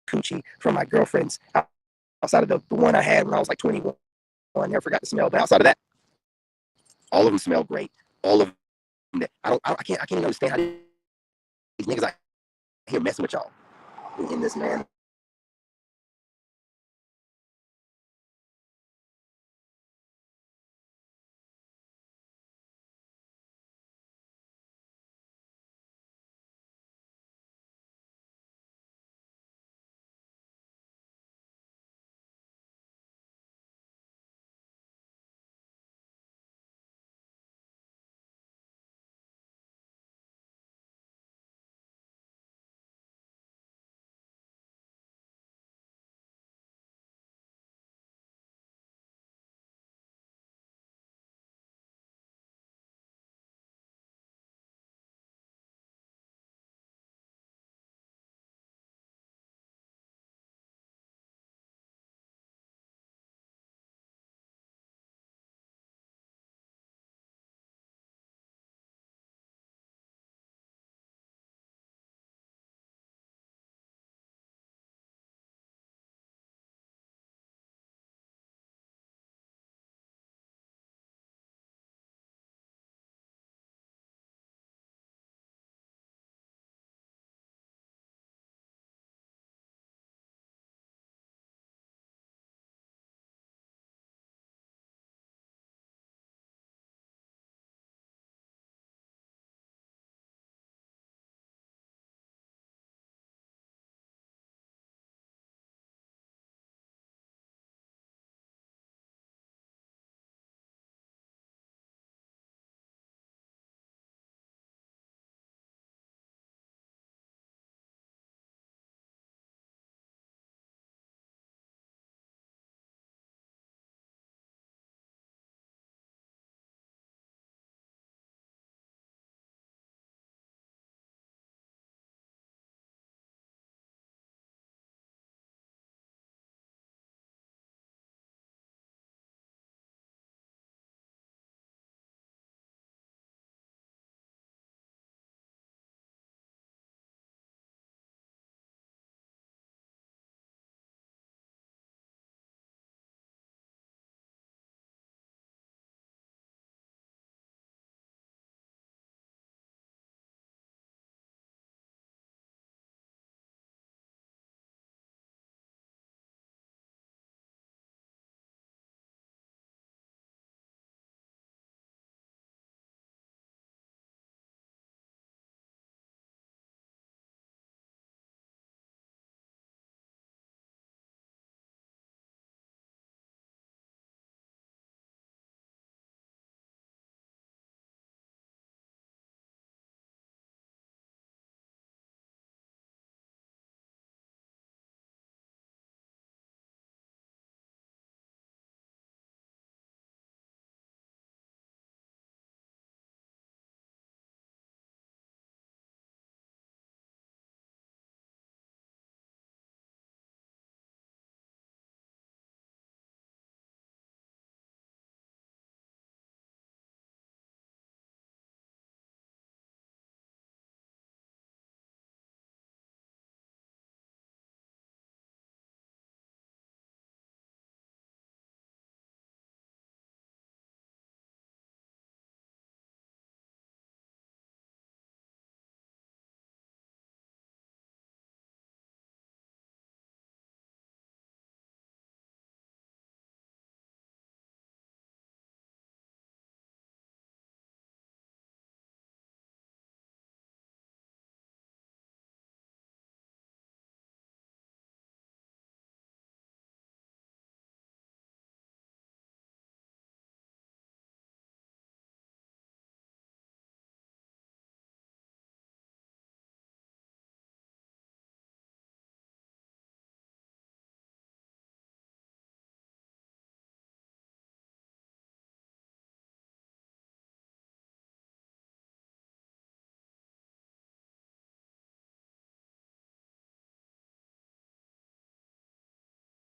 coochie from my girlfriends outside of the one I had when I was like 21. I never forgot to smell. But outside of that, all of them smell great. All of them. I can't even understand how these niggas out here messing with y'all. In this man.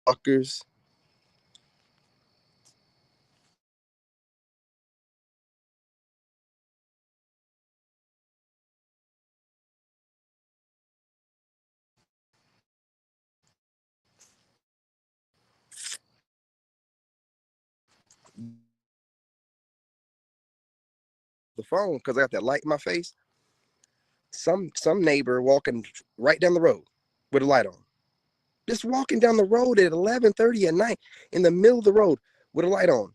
fuckers. The phone because I got that light in my face. Some neighbor walking right down the road with a light on. Just walking down the road at 11:30 at night in the middle of the road with a light on.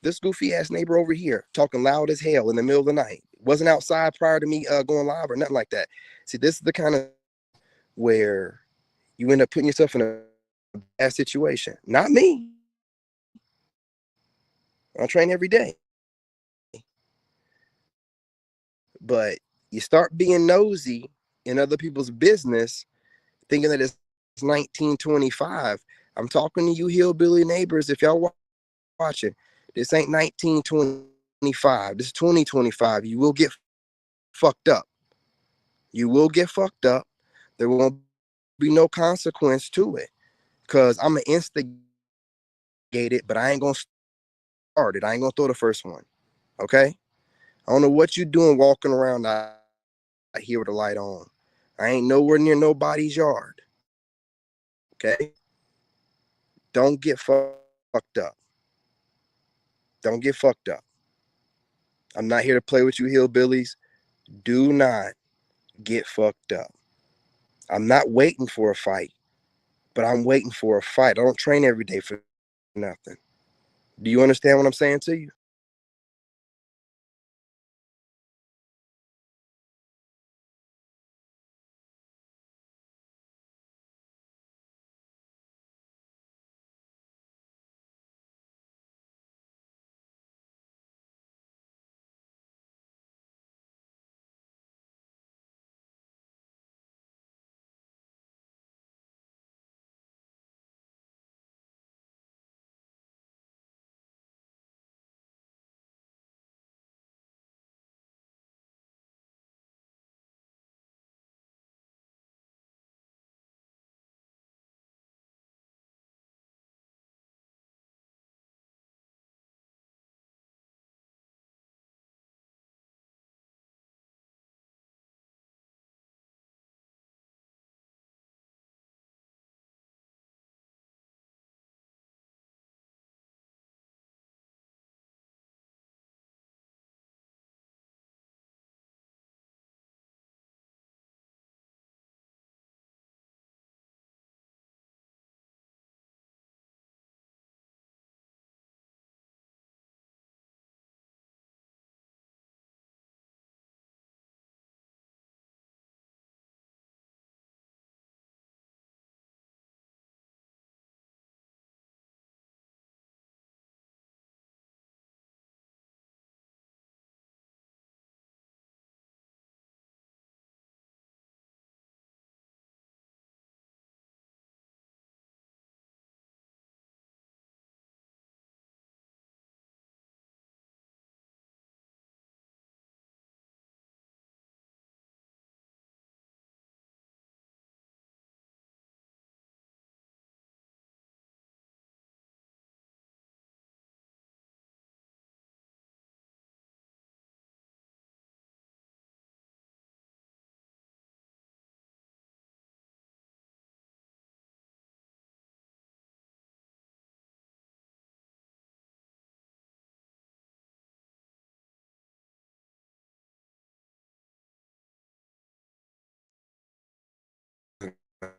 This goofy ass neighbor over here talking loud as hell in the middle of the night. Wasn't outside prior to me going live or nothing like that. See, this is the kind of where you end up putting yourself in a bad situation. Not me. I train every day. But you start being nosy in other people's business, thinking that it's 1925. I'm talking to you hillbilly neighbors. If y'all watching, this ain't 1925. This is 2025. You will get fucked up. You will get fucked up. There won't be no consequence to it. Because I'm going to instigate it, but I ain't going to start it. I ain't going to throw the first one. Okay? I don't know what you doing walking around out here with the light on. I ain't nowhere near nobody's yard. Okay? Don't get fucked up. Don't get fucked up. I'm not here to play with you hillbillies. Do not get fucked up. I'm not waiting for a fight, but I'm waiting for a fight. I don't train every day for nothing. Do you understand what I'm saying to you?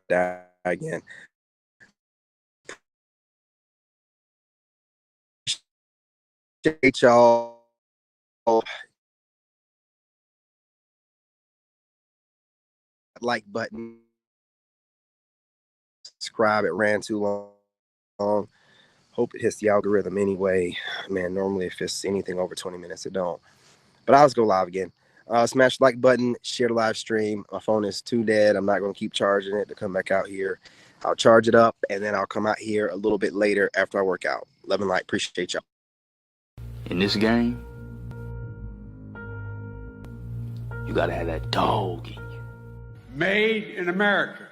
Die again. Appreciate y'all. Like button. Subscribe. It ran too long. Hope it hits the algorithm anyway. Man, normally if it's anything over 20 minutes, it don't. But I'll just go live again. Smash the like button, share the live stream. My phone is too dead. I'm not going to keep charging it to come back out here. I'll charge it up, and then I'll come out here a little bit later after I work out. Love and light. Appreciate y'all. In this game, you got to have that dog in you. Made in America.